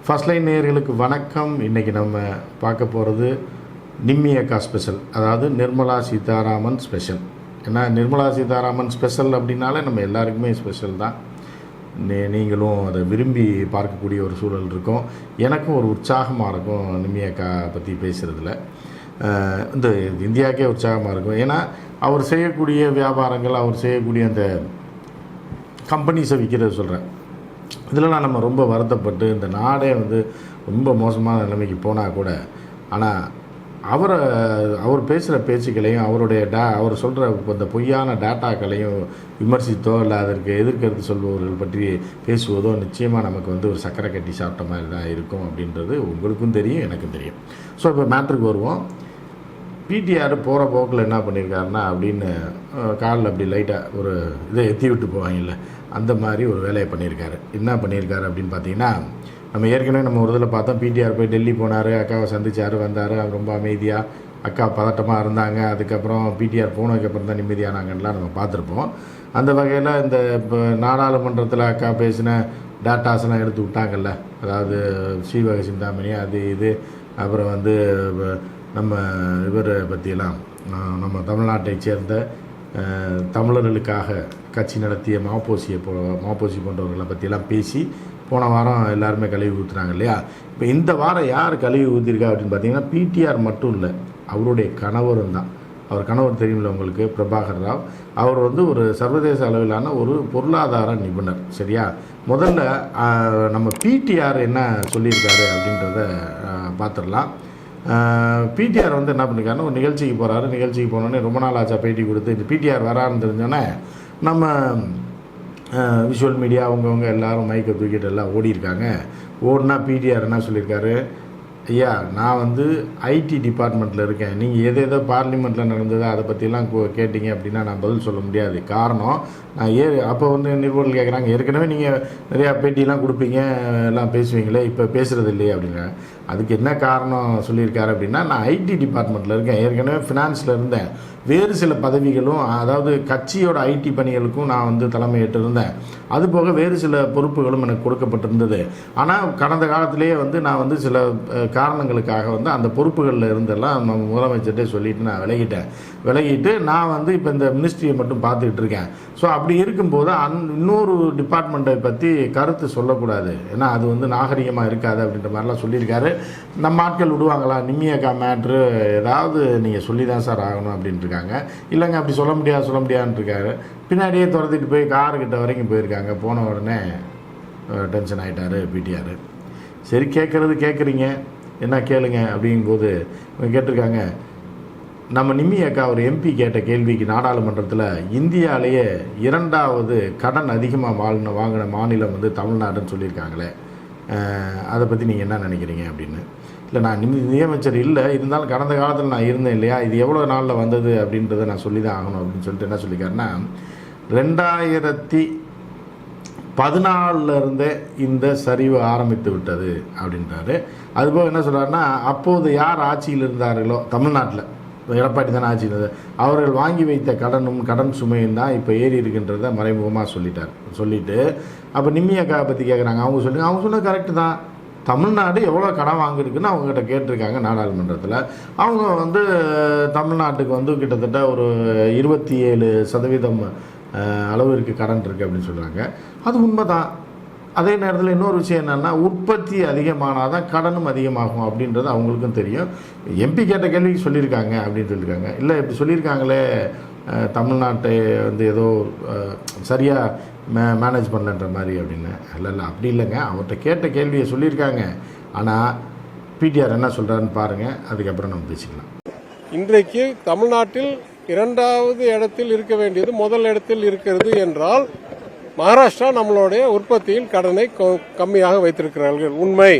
First line நேயர்களுக்கு வணக்கம். இன்றைக்கி நம்ம பார்க்க போகிறது நிம்மி அக்கா ஸ்பெஷல், அதாவது நிர்மலா சீதாராமன் ஸ்பெஷல். ஏன்னா நிர்மலா சீதாராமன் ஸ்பெஷல் அப்படின்னாலே நம்ம எல்லாருக்குமே ஸ்பெஷல் தான். நீங்களும் அதை விரும்பி பார்க்கக்கூடிய ஒரு சூழல் இருக்கும். எனக்கும் ஒரு உற்சாகமாக இருக்கும் நிம்மி அக்கா பற்றி பேசுகிறதுல. இந்த இந்தியாவுக்கே உற்சாகமாக இருக்கும். ஏன்னா அவர் செய்யக்கூடிய வியாபாரங்கள், அவர் செய்யக்கூடிய அந்த கம்பெனிஸை விற்கிறது சொல்கிறேன், இதெல்லாம் நம்ம ரொம்ப வருத்தப்பட்டு இந்த நாடே ரொம்ப மோசமான நிலைமைக்கு போனால் கூட, ஆனால் அவர் பேசுகிற பேச்சுக்களையும் அவர் சொல்கிற இந்த பொய்யான டேட்டாக்களையும் விமர்சித்தோ இல்லை அதற்கு எதிர்கருத்து சொல்பவர்கள் பற்றி பேசுவதோ நிச்சயமாக நமக்கு ஒரு சக்கரை கட்டி சாப்பிட்ட மாதிரி தான் இருக்கும் அப்படின்றது உங்களுக்கும் தெரியும், எனக்கும் தெரியும். ஸோ இப்போ மேட்ருக்கு வருவோம். பிடிஆர் போகிற போக்கில் என்ன பண்ணியிருக்காருன்னா, அப்படின்னு காலில் அப்படி லைட்டாக ஒரு இதை எத்தி விட்டு போவாங்கல்ல, அந்த மாதிரி ஒரு வேலையை பண்ணியிருக்காரு. என்ன பண்ணியிருக்காரு அப்படின்னு பார்த்தீங்கன்னா, நம்ம ஏற்கனவே ஒரு இதில் பார்த்தோம். பிடிஆர் போய் டெல்லி போனார், அக்காவை சந்திச்சார், வந்தார். அவர் ரொம்ப அமைதியாக, அக்கா பதட்டமாக இருந்தாங்க. அதுக்கப்புறம் பிடிஆர் போனதுக்கப்புறம் தான் நிம்மதியானாங்கலாம் நம்ம பார்த்துருப்போம். அந்த வகையில் இந்த இப்போ நாடாளுமன்றத்தில் அக்கா பேசின டேட்டாஸ்லாம் எடுத்து விட்டாங்கல்ல, அதாவது சீவக சிந்தாமணி அது இது, அப்புறம் நம்ம இவரை பற்றியெல்லாம், நம்ம தமிழ்நாட்டை சேர்ந்த தமிழர்களுக்காக கட்சி நடத்திய மாப்போசி போன்றவர்களை பற்றியெல்லாம் பேசி போன வாரம் எல்லாருமே கழுவி ஊற்றுறாங்க இல்லையா. இப்போ இந்த வாரம் யார் கழுவி ஊற்றிருக்கா அப்படின்னு பார்த்தீங்கன்னா, பிடிஆர் மட்டும் இல்லை, அவருடைய கணவரும் தான். அவர் கணவர் தெரியுமில்ல உங்களுக்கு, பிரபாகர் ராவ். அவர் ஒரு சர்வதேச அளவிலான ஒரு பொருளாதார நிபுணர். சரியா, முதல்ல நம்ம பிடிஆர் என்ன சொல்லியிருக்காரு அப்படின்றத பார்த்துடலாம். பிடிஆர் என்ன பண்ணிருக்காருன்னா, ஒரு நிகழ்ச்சிக்கு போகிறாரு. நிகழ்ச்சிக்கு போனோடனே ரொம்ப நாள் ஆச்சா பேட்டி கொடுத்து, இந்த பிடிஆர் வரான்னு தெரிஞ்சோன்னே நம்ம விஷுவல் மீடியா அவங்கவுங்க எல்லோரும் மைக்கை தூக்கிட்டு எல்லாம் ஓடிருக்காங்க. ஓடினா பிடிஆர் என்ன சொல்லியிருக்காரு, ஐயா நான் ஐடி டிபார்ட்மெண்ட்டில் இருக்கேன், நீங்கள் எதோ பார்லிமெண்ட்டில் நடந்ததோ அதை பற்றிலாம் கேட்டிங்க அப்படின்னா நான் பதில் சொல்ல முடியாது. காரணம் நான் அப்போ நிருபர்கள் கேட்குறாங்க, ஏற்கனவே நீங்கள் நிறையா பேட்டிலாம் கொடுப்பீங்க, எல்லாம் பேசுவீங்களே, இப்போ பேசுகிறது இல்லையே அப்படின்னா. அதுக்கு என்ன காரணம் சொல்லியிருக்காரு அப்படின்னா, நான் ஐடி டிபார்ட்மெண்ட்டில் இருக்கேன், ஏற்கனவே ஃபினான்ஸில் இருந்தேன், வேறு சில பதவிகளும், அதாவது கட்சியோட ஐடி பணிகளுக்கும் நான் தலைமையேற்று இருந்தேன். அதுபோக வேறு சில பொறுப்புகளும் எனக்கு கொடுக்கப்பட்டிருந்தது. ஆனால் கடந்த காலத்திலேயே நான் சில காரணங்களுக்காக அந்த பொறுப்புகளில் இருந்தெல்லாம் நம்ம முதலமைச்சர்கிட்ட சொல்லிவிட்டு நான் விலகிட்டு நான் இப்போ இந்த மினிஸ்ட்ரியை மட்டும் பார்த்துக்கிட்டு இருக்கேன். ஸோ அப்படி இருக்கும்போது இன்னொரு டிபார்ட்மெண்ட்டை பற்றி கருத்து சொல்லக்கூடாது, ஏன்னா அது நாகரிகமாக இருக்காது அப்படின்ற மாதிரிலாம் சொல்லியிருக்காரு. நம்ம ஆட்கள் விடுவாங்களா, நிம்மி அக்கா மேட்ரு ஏதாவது நீங்கள் சொல்லி தான் சார் ஆகணும் அப்படின்ட்டு இருக்காங்க. இல்லைங்க அப்படி சொல்ல முடியாதுன்னு இருக்காரு. பின்னாடியே துரத்திட்டு போய் காருக்கிட்ட வரைக்கும் போயிருக்காங்க. போன உடனே டென்ஷன் ஆகிட்டார் பிடிஆர். சரி, கேட்குறீங்க, என்ன கேளுங்க அப்படிங்கும்போது கேட்டிருக்காங்க, நம்ம நிம்மி அக்கா ஒரு எம்பி கேட்ட கேள்விக்கு நாடாளுமன்றத்தில் இந்தியாவிலேயே 2வது கடன் அதிகமாக வாங்கின மாநிலம் தமிழ்நாடுன்னு சொல்லியிருக்காங்களே, அதை பற்றி நீங்கள் என்ன நினைக்கிறீங்க அப்படின்னு. இல்லை, நான் நிதியமைச்சர் இல்லை, இருந்தாலும் கடந்த காலத்தில் நான் இருந்தேன் இல்லையா, இது எவ்வளோ நாளில் வந்தது அப்படின்றத நான் சொல்லி தான் ஆகணும் அப்படின்னு சொல்லிட்டு என்ன சொல்லியிருக்காருன்னா, 2014 இந்த சரிவு ஆரம்பித்து விட்டது அப்படின்றாரு. அதுபோக என்ன சொல்கிறாருன்னா, அப்போது யார் ஆட்சியில் இருந்தார்களோ, தமிழ்நாட்டில் எடப்பாடி தானே ஆட்சியில் இருந்தார், அவர்கள் வாங்கி வைத்த கடன் சுமையும் தான் இப்போ ஏறி இருக்கின்றத மறைமுகமாக சொல்லிட்டு அப்போ நிம்மி அக்காவை பற்றி கேட்குறாங்க. அவங்க சொன்னது கரெக்டு தான். தமிழ்நாடு எவ்வளோ கடன் வாங்கியிருக்குன்னு அவங்ககிட்ட கேட்டிருக்காங்க நாடாளுமன்றத்தில். அவங்க தமிழ்நாட்டுக்கு கிட்டத்தட்ட ஒரு 27% அளவிற்கு கடன் இருக்குது அப்படின்னு சொல்கிறாங்க. அது உண்மை தான். அதே நேரத்தில் இன்னொரு விஷயம் என்னென்னா, உற்பத்தி அதிகமானால் தான் கடனும் அதிகமாகும் அப்படின்றது அவங்களுக்கும் தெரியும். எம்பி கேட்ட கேள்விக்கு சொல்லியிருக்காங்க அப்படின்னு சொல்லியிருக்காங்க. இல்லை, இப்படி சொல்லியிருக்காங்களே, தமிழ்நாட்டை ஏதோ சரியாக மேனேஜ் பண்ணலன்ற மாதிரி அப்படின்னு. இல்லை அப்படி இல்லைங்க, அவர்கிட்ட கேட்ட கேள்வியை சொல்லியிருக்காங்க. ஆனால் பிடிஆர் என்ன சொல்கிறாருன்னு பாருங்கள், அதுக்கப்புறம் நம்ம பேசிக்கலாம். இன்றைக்கு தமிழ்நாட்டில் 2வது இடத்தில் இருக்க வேண்டியது முதல் இடத்தில் இருக்கிறது என்றால், மகாராஷ்டிரா நம்மளுடைய உற்பத்தியில் கடனை கம்மியாக வைத்திருக்கிறார்கள். உண்மை.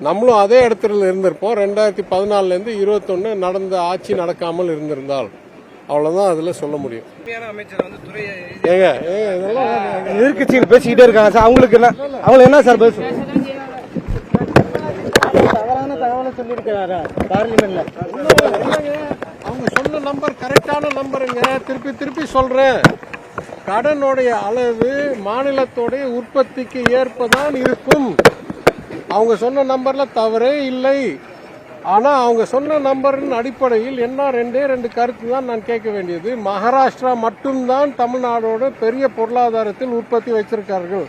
நம்மளும் அதே இடத்துல இருந்திருப்போம். 2014 21 நடந்த ஆட்சி நடக்காமல் இருந்திருந்தால், அவ்வளவுதான் அதுல சொல்ல முடியும். இதெல்லாம் எதிர்கட்சிகள் பேசிக்கிட்டே இருக்காங்க சார். அவங்களுக்கு என்ன சார் பேசும்? தவறான தகவலை சொல்லியிருக்கிறாரா பார்லிமெண்ட்ல? அவங்க சொன்ன நம்பர் கரெக்டான நம்பருங்க. திருப்பி சொல்றேன், கடனுடைய அளவு மாநிலத்தோடைய உற்பத்திக்கு ஏற்பதான் இருக்கும். அவங்க சொன்ன நம்பர்ல தவறே இல்லை. ஆனா அவங்க சொன்ன நம்பரின் அடிப்படையில் என்ன ரெண்டு கருத்து தான் நான் கேட்க வேண்டியது. மகாராஷ்டிரா மட்டும்தான் தமிழ்நாடோட பெரிய பொருளாதாரத்தில் உற்பத்தி வச்சிருக்கார்கள்.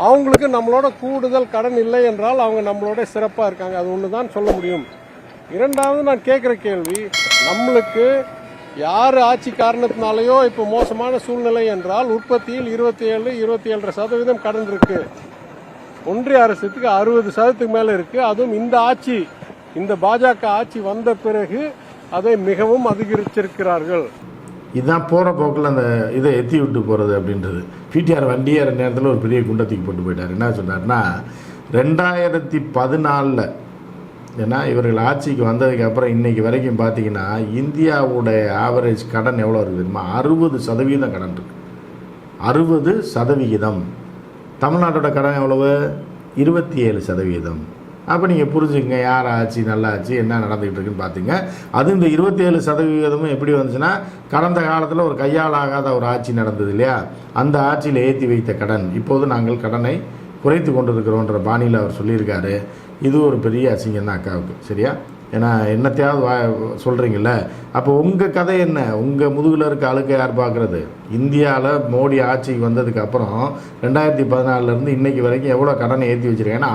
அவங்களுக்கு நம்மளோட கூடுதல் கடன் இல்லை என்றால் அவங்க நம்மளோட சிறப்பா இருக்காங்க. அது ஒண்ணுதான் சொல்ல முடியும். இரண்டாவது நான் கேட்கிற கேள்வி, நம்மளுக்கு யார் ஆட்சி காரணத்தினாலேயோ இப்போ மோசமான சூழ்நிலை என்றால் உற்பத்தியில் 27.5% கடன் இருக்கு. ஒன்றிய அரசுக்கு 60% மேல இருக்கு. அதுவும் இந்த ஆட்சி, இந்த பாஜக ஆட்சி வந்த பிறகு அதை மிகவும் அதிகரிச்சிருக்கிறார்கள். இதுதான் போகிற போக்கில் அந்த இதை எத்தி விட்டு போகிறது அப்படின்றது. பிடிஆர் வண்டியை 2 நேரத்தில் ஒரு பெரிய குண்டத்துக்கு போட்டு போயிட்டார். என்ன சொன்னார்னா 2014 ஏன்னா இவர்கள் ஆட்சிக்கு வந்ததுக்கப்புறம் இன்றைக்கி வரைக்கும் பார்த்தீங்கன்னா இந்தியாவுடைய ஆவரேஜ் கடன் எவ்வளோ இருக்குது தெரியுமா? 60% கடன் இருக்குது. 60%. தமிழ்நாட்டோட கடன் எவ்வளவு? 27%. அப்போ நீங்கள் புரிஞ்சுக்கங்க யார் ஆட்சி நல்ல ஆட்சி என்ன நடந்துகிட்டு இருக்குன்னு பார்த்தீங்க. அது இந்த 27% எப்படி வந்துச்சுன்னா கடந்த காலத்தில் ஒரு கையால் ஆகாத ஒரு ஆட்சி நடந்தது இல்லையா, அந்த ஆட்சியில் ஏற்றி வைத்த கடன் இப்போது நாங்கள் கடனை குறைத்து கொண்டிருக்கிறோன்ற பாணியில் அவர் சொல்லியிருக்காரு. இது ஒரு பெரிய அசிங்கம் தான் அக்காவுக்கு, சரியா? ஏன்னா என்னத்தையாவது சொல்கிறீங்கள, அப்போ உங்கள் கதை என்ன? உங்கள் முதுகில் இருக்க அழுக்க யார் பார்க்குறது? இந்தியாவில் மோடி ஆட்சிக்கு வந்ததுக்கு அப்புறம் 2014 இன்னைக்கு வரைக்கும் எவ்வளோ கடனை ஏற்றி வச்சுருக்காங்க?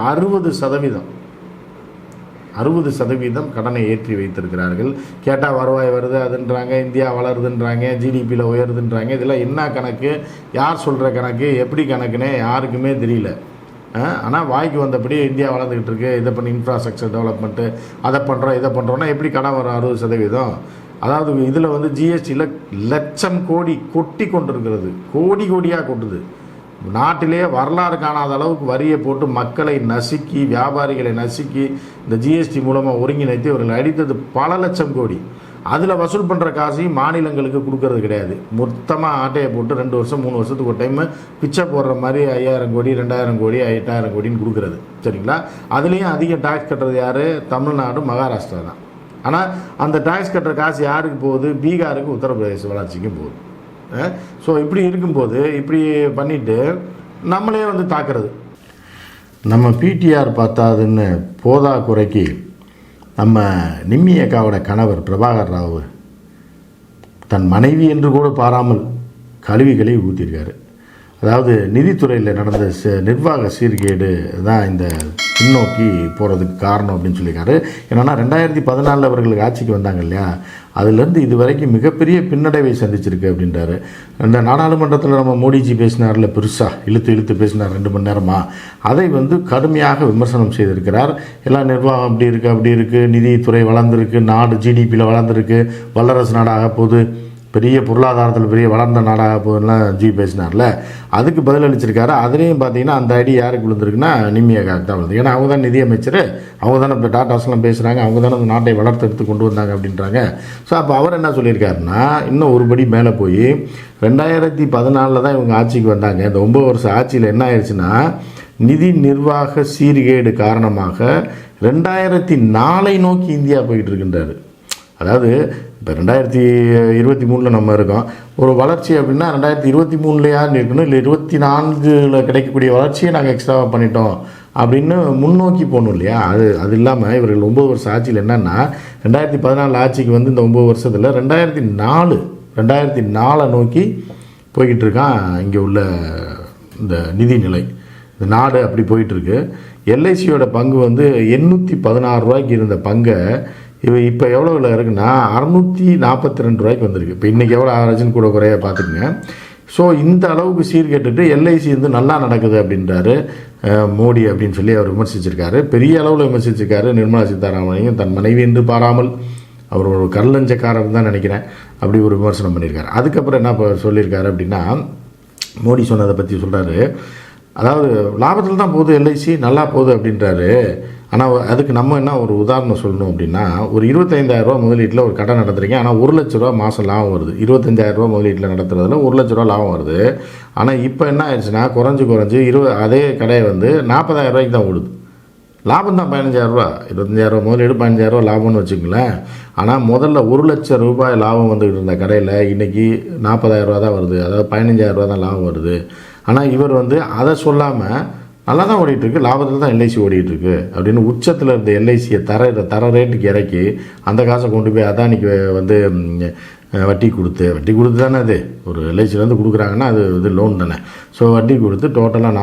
60% கடனை ஏற்றி வைத்திருக்கிறார்கள். கேட்டால் வருவாய் வருது அதுன்றாங்க, இந்தியா வளருதுன்றாங்க, ஜிடிபியில் உயருதுன்றாங்க. இதெல்லாம் என்ன கணக்கு? யார் சொல்கிற கணக்கு? எப்படி கணக்குன்னே யாருக்குமே தெரியல. ஆனால் வாய்க்கு வந்தபடி இந்தியா வளர்ந்துக்கிட்டு இருக்கு, இதை பண்ணி இன்ஃப்ராஸ்ட்ரக்சர் டெவலப்மெண்ட்டு அதை பண்ணுறோம் இதை பண்ணுறோன்னா எப்படி கடன் வரும் 60%? அதாவது இதில் வந்து ஜிஎஸ்டியில் லட்சம் கோடி கொட்டி கொண்டிருக்கிறது, கோடியாக கொட்டுது. நாட்டிலே வரலாறு காணாத அளவுக்கு வரியை போட்டு மக்களை நசுக்கி வியாபாரிகளை நசுக்கி இந்த ஜிஎஸ்டி மூலமாக ஒருங்கிணைத்து இவர்கள் அடித்தது பல லட்சம் கோடி. அதில் வசூல் பண்ணுற காசையும் மாநிலங்களுக்கு கொடுக்கறது கிடையாது. மொத்தமாக ஆட்டையை போட்டு 2 வருஷம் 3 வருஷத்துக்கு ஒரு டைமு பிச்சை போடுற மாதிரி 5000 கோடி 2000 கோடி 8000 கோடின்னு கொடுக்குறது, சரிங்களா? அதுலேயும் அதிக டாக்ஸ் கட்டுறது யார்? தமிழ்நாடு, மகாராஷ்டிரா தான். ஆனால் அந்த டாக்ஸ் கட்டுற காசு யாருக்கு போகுது? பீகாருக்கு, உத்தரப்பிரதேச வளர்ச்சிக்கும் போகுது. ஸோ இப்படி இருக்கும்போது இப்படி பண்ணிவிட்டு நம்மளே வந்து தாக்குறது. நம்ம பிடிஆர் பார்த்தாதுன்னு போதா குறைக்கு நம்ம நிம்மி அக்காவோட கணவர் பிரபாகர் ராவ் தன் மனைவி என்று கூட பாராமல் கழுவிகளை ஊற்றிருக்காரு. அதாவது நிதித்துறையில் நடந்த நிர்வாக சீர்கேடு தான் இந்த பின்னோக்கி போகிறதுக்கு காரணம் அப்படின்னு சொல்லியிருக்காரு. என்னென்னா 2014 அவர்களுக்கு ஆட்சிக்கு வந்தாங்க இல்லையா, அதுலேருந்து இது வரைக்கும் மிகப்பெரிய பின்னடைவை சந்திச்சிருக்கு அப்படின்றாரு. இந்த நாடாளுமன்றத்தில் நம்ம மோடிஜி பேசினார்ல, பெருசாக இழுத்து பேசினார் 2 மணி நேரமாக, அதை வந்து கடுமையாக விமர்சனம் செய்திருக்கிறார். எல்லாம் நிர்வாகம் அப்படி இருக்குது, நிதித்துறை வளர்ந்துருக்கு, நாடு ஜிடிபியில் வளர்ந்துருக்கு, வல்லரசு நாடாக போகுது, பெரிய பொருளாதாரத்தில் பெரிய வளர்ந்த நாடாக போகுதுலாம் பேசினார்ல, அதுக்கு பதிலளிச்சிருக்காரு. அதுலேயும் பார்த்தீங்கன்னா அந்த ஐடி யாருக்கு விழுந்திருக்குன்னா நிம்மி அக்காவுக்கு தான் விழுந்து. ஏன்னா அவங்க தான் நிதியமைச்சர், அவங்க தானே இப்போ டாட்டாஸ்லாம் பேசுகிறாங்க, அவங்க தானே அந்த நாட்டை வளர்த்தெடுத்து கொண்டு வந்தாங்க அப்படின்றாங்க. ஸோ அப்போ அவர் என்ன சொல்லியிருக்காருன்னா இன்னும் ஒருபடி மேலே போய் 2014 தான் இவங்க ஆட்சிக்கு வந்தாங்க. இந்த 9 வருஷம் ஆட்சியில் என்ன ஆயிடுச்சுன்னா நிதி நிர்வாக சீர்கேடு காரணமாக 2004 நோக்கி இந்தியா போயிட்டு இருக்கின்றாரு. அதாவது இப்போ 2023 நம்ம இருக்கோம். ஒரு வளர்ச்சி அப்படின்னா 2023 யார் இருக்கணும், இல்லை 24 கிடைக்கக்கூடிய வளர்ச்சியை நாங்கள் எக்ஸ்ட்ராவாக பண்ணிட்டோம் அப்படின்னு முன்னோக்கி போகணும் இல்லையா? அது இல்லாமல் இவர்கள் 9 வருஷம் ஆட்சியில் என்னென்னா 2014 ஆட்சிக்கு வந்து இந்த 9 வருஷத்தில் 2004 நோக்கி போய்கிட்டு இருக்கான் இங்கே உள்ள இந்த நிதிநிலை. இந்த நாடு அப்படி போயிட்டுருக்கு. எல்ஐசியோட பங்கு வந்து 816 ரூபாய்க்கு இருந்த பங்கை இப்போ எவ்வளோ இருக்குன்னா 642 ரூபாய்க்கு வந்திருக்கு. இப்போ இன்றைக்கி எவ்வளோ ஆவரேஜ்னு கூட குறைய பார்த்துக்குங்க. ஸோ இந்த அளவுக்கு சீர்கேட்டுட்டு எல்ஐசி வந்து நல்லா நடக்குது அப்படின்றாரு மோடி அப்படின்னு சொல்லி அவர் விமர்சிச்சிருக்காரு. பெரிய அளவில் விமர்சிச்சிருக்காரு. நிர்மலா சீதாராமனையும் தன் மனைவி என்று பாராமல் அவர் ஒரு கல்லஞ்சக்காரர் தான் நினைக்கிறேன், அப்படி ஒரு விமர்சனம் பண்ணியிருக்காரு. அதுக்கப்புறம் என்ன சொல்லியிருக்காரு அப்படின்னா மோடி சொன்னதை பற்றி சொல்கிறாரு. அதாவது லாபத்தில் தான் போகுது, எல்ஐசி நல்லா போகுது அப்படின்றாரு. ஆனால் அதுக்கு நம்ம என்ன ஒரு உதாரணம் சொல்லணும் அப்படின்னா, ஒரு 25,000 ரூபா முதலீட்டில் ஒரு கடை நடத்துறீங்க, ஆனால் 1 லட்ச ரூபா மாதம் லாபம் வருது. 25,000 ரூபா முதலீட்டில் நடத்துறதுல 1 லட்ச ரூபா லாபம் வருது. ஆனால் இப்போ என்ன ஆயிடுச்சுன்னா குறைஞ்சி அதே கடையை வந்து 40,000 ரூபாய்க்கு தான் ஓடுது. லாபம் தான் 15,000 ரூபா. 25,000 ரூபா முதலீடு, 15,000 ரூபா லாபம்னு வச்சுங்களேன். ஆனால் முதல்ல 1 லட்சம் ரூபாய் லாபம் வந்துக்கிட்டு இருந்த கடையில் இன்றைக்கி 40,000 ரூபா தான் வருது. அதாவது 15,000 ரூபா தான் லாபம் வருது. ஆனால் இவர் வந்து அதை சொல்லாமல் நல்லா தான் ஓடிட்டுருக்கு, லாபத்தில் தான் எல்ஐசி ஓடிட்டுருக்கு அப்படின்னு உச்சத்தில் இருந்த எல்ஐசியை தர ரேட்டுக்கு இறக்கி அந்த காசை கொண்டு போய் அதானிக்கு வந்து வட்டி கொடுத்து தானே அது ஒரு எல்ஐசிலேருந்து கொடுக்குறாங்கன்னா அது இது லோன் தானே. ஸோ வட்டி கொடுத்து டோட்டலாக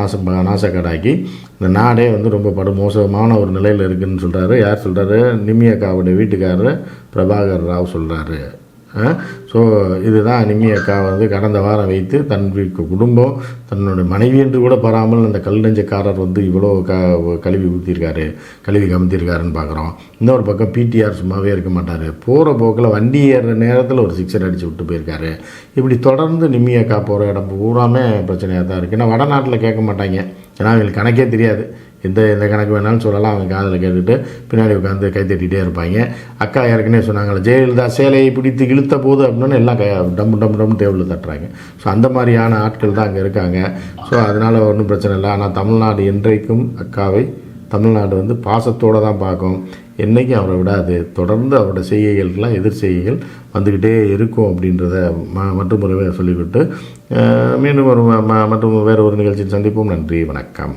நாசக்கடாக்கி இந்த நாடே வந்து ரொம்ப மோசமான ஒரு நிலையில் இருக்குதுன்னு சொல்கிறாரு. யார் சொல்கிறாரு? நிம்மி அக்காவுடைய வீட்டுக்காரர் பிரபாகர் ராவ் சொல்கிறாரு. ஸோ இதுதான் நிம்மி அக்கா வந்து கடந்த வாரம் வைத்து தன் குடும்பம் தன்னுடைய மனைவி என்று கூட பாராமல் அந்த கல் நெஞ்சக்காரர் வந்து இவ்வளோ கழுவி கமுத்திருக்காருன்னு பார்க்குறோம். இன்னொரு பக்கம் பிடிஆர் சும்மாவே இருக்க மாட்டார், போகிற போக்கில் வண்டி ஏறுற நேரத்தில் ஒரு சிக்ஸர் அடித்து விட்டு போயிருக்காரு. இப்படி தொடர்ந்து நிம்மி அக்கா போகிற இடம் பூராமே பிரச்சனையாக தான் இருக்குது. ஏன்னா வடநாட்டில் கேட்க மாட்டாங்க, ஏன்னா அவங்களுக்கு கணக்கே தெரியாது. எந்த கணக்கு வேணாலும் சொல்லலாம், அவங்க காதில் கேட்டுட்டு பின்னாடி உட்காந்து கை தட்டிகிட்டே இருப்பாங்க. அக்கா ஏற்கனவே சொன்னாங்களே, ஜெயலலிதா சேலையை பிடித்து இழுத்த போது அப்படின்னு எல்லாம் டம்மு டேபிளில் தட்டுறாங்க. ஸோ அந்த மாதிரியான ஆட்கள் தான் அங்கே இருக்காங்க. ஸோ அதனால் ஒன்றும் பிரச்சனை இல்லை. ஆனால் தமிழ்நாடு என்றைக்கும் அக்காவை தமிழ்நாடு வந்து பாசத்தோடு தான் பார்க்கும், என்றைக்கும் அவரை விடாது. தொடர்ந்து அவரோட செய்கைகளுக்கெல்லாம் எதிர் செய்கைகள் வந்துக்கிட்டே இருக்கும் அப்படின்றத மற்றும் ஒரு சொல்லிவிட்டு மீண்டும் மற்றும் வேறு ஒரு நிகழ்ச்சியில் சந்திப்போம். நன்றி, வணக்கம்.